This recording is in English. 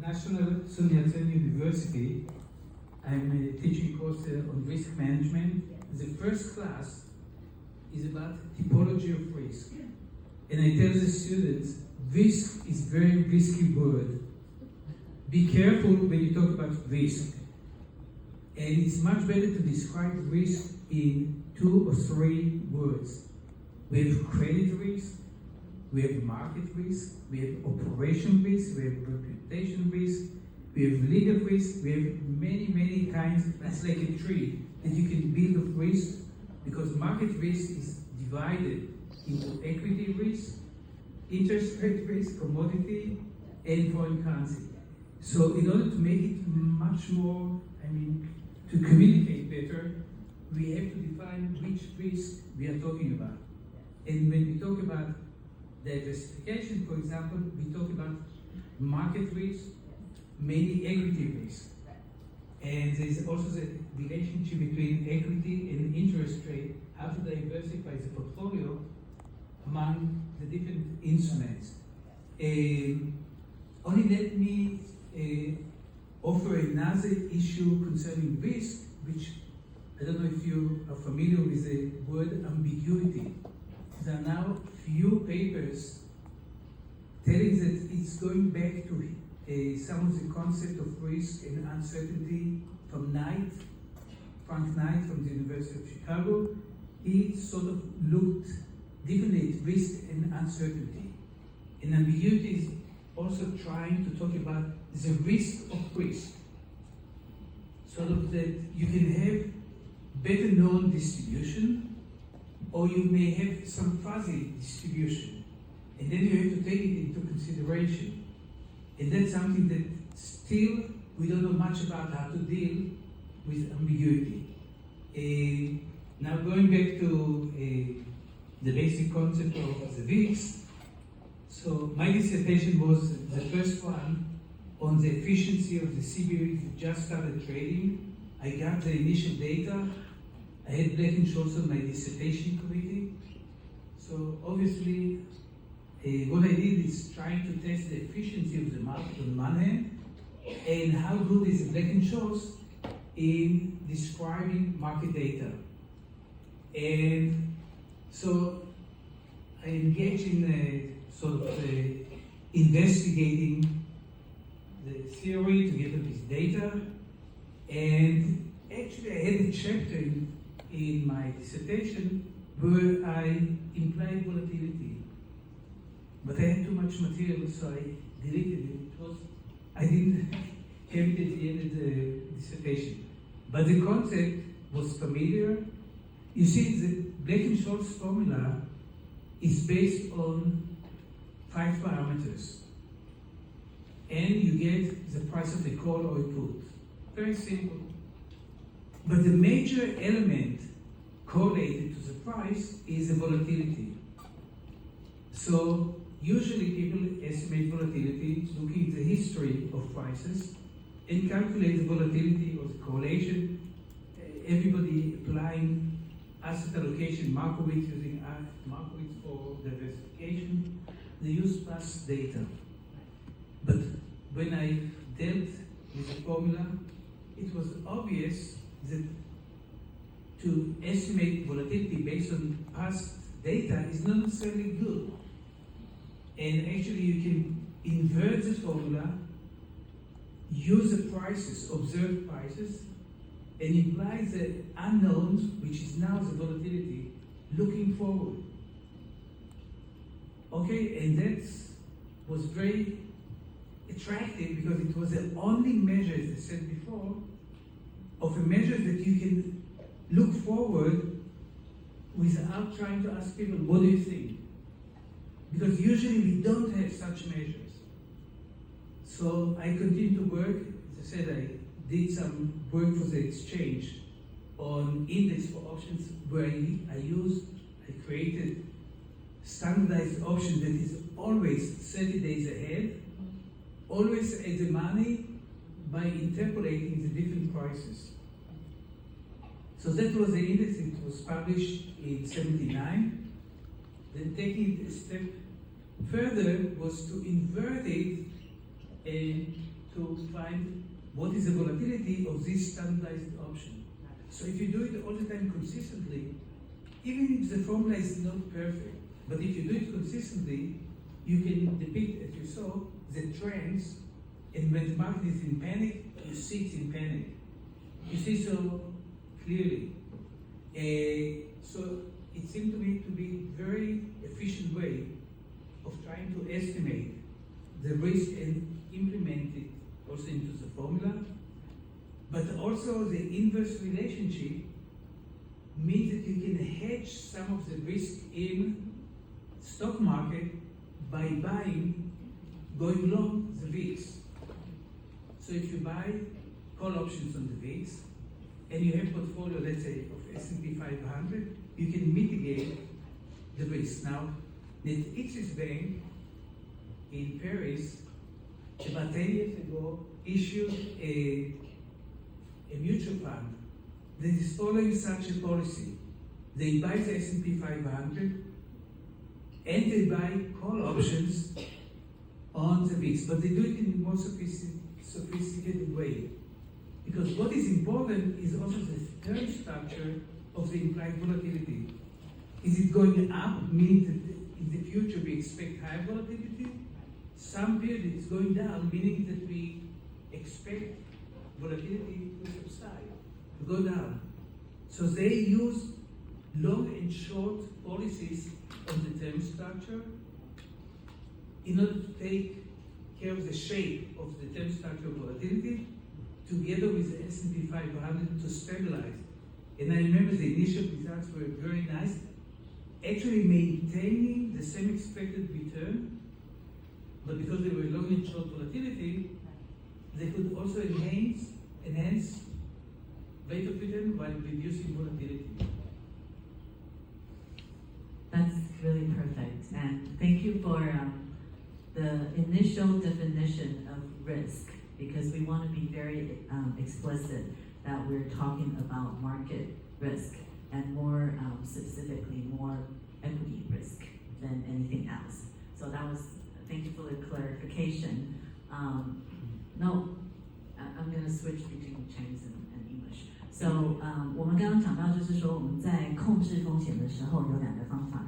National Sun Yat-sen University. I'm teaching a course on risk management. The first class is about typology of risk. And I tell the students, risk is a very risky word. Be careful when you talk about risk. And it's much better to describe risk in 2 or 3 words. We have credit risk, we have market risk, we have operation risk, we have reputation risk, we have legal risk, we have many, many kinds. It's like a tree that you can build of risk, because market risk is divided into equity risk, interest rate risk, commodity, and foreign currency. So in order to make it much more, to communicate better, we have to define which risk we are talking about. And when we talk about diversification, for example, we talk about market risk, mainly equity risk. And there's also the relationship between equity and interest rate, how to diversify the portfolio among the different instruments. Only let me offer another issue concerning risk, which I don't know if you are familiar with the word ambiguity. There are now few papers telling that it's going back to some of the concept of risk and uncertainty from Frank Knight from the University of Chicago. He sort of looked differently at risk and uncertainty. And ambiguity is also trying to talk about the risk of risk, sort of that you can have better known distribution, or you may have some fuzzy distribution, and then you have to take it into consideration. And that's something that still we don't know much about how to deal with ambiguity. Now going back to the basic concept of the VIX, so my dissertation was the first one on the efficiency of the CBOE that just started trading. I got the initial data. I had Black-Scholes on my dissertation committee. So obviously, what I did is trying to test the efficiency of the market on one hand, and how good is Black-Scholes in describing market data. And so I engaged in investigating the theory together with data, and actually I had a chapter in my dissertation where I implied volatility. But I had too much material, so I deleted it. I didn't have it at the end of the dissertation. But the concept was familiar. You see, the Black-Scholes formula is based on 5 parameters. And you get the price of the call or put. Very simple. But the major element correlated to the price is the volatility. So usually people estimate volatility looking at the history of prices and calculate the volatility or the correlation. Everybody applying asset allocation, Markowitz, using Markowitz for diversification. They use past data. But when I dealt with the formula, it was obvious that to estimate volatility based on past data is not necessarily good. And actually you can invert the formula, use the prices, observed prices, and imply the unknowns, which is now the volatility, looking forward. Okay, and that was very attractive because it was the only measure, as I said before, of a measure that you can look forward without trying to ask people, what do you think? Because usually we don't have such measures. So I continued to work. As I said, I did some work for the exchange on index for options where I created standardized option that is always 30 days ahead, always at the money by interpolating the different prices. So that was the index. It was published in 79. Then taking it a step further was to invert it and to to find what is the volatility of this standardized option. So if you do it all the time consistently, even if the formula is not perfect, but if you do it consistently, you can depict, as you saw, the trends, and when the market is in panic, you see it's in panic. You see so clearly. So it seemed to me to be a very efficient way of trying to estimate the risk and implement it also into the formula. But also the inverse relationship means that you can hedge some of the risk in stock market by buying, going long the VIX. So if you buy call options on the VIX and you have portfolio, let's say, of S&P 500, you can mitigate the risk. Now, Natixis Bank in Paris, about 10 years ago, issued a mutual fund that is following such a policy. They buy the S&P 500 and they buy call options on the VIX, but they do it in a more sophisticated way. Because what is important is also the term structure of the implied volatility. Is it going up, meaning that in the future we expect higher volatility? Some period it's going down, meaning that we expect volatility to subside, to go down. So they use long and short policies on the term structure in order to take care of the shape of the term structure volatility together with the S&P 500 to stabilize. And I remember the initial results were very nice, actually maintaining the same expected return, but because they were long and short volatility, they could also enhance rate of return while reducing volatility. That's really perfect. And thank you for the initial definition of risk, because we want to be very explicit that we're talking about market risk and more specifically more equity risk than anything else. So that was, thank you for the clarification. No, I'm going to switch between Chinese and English. So 我们刚刚讲到就是说我们在控制风险的时候有两个方法。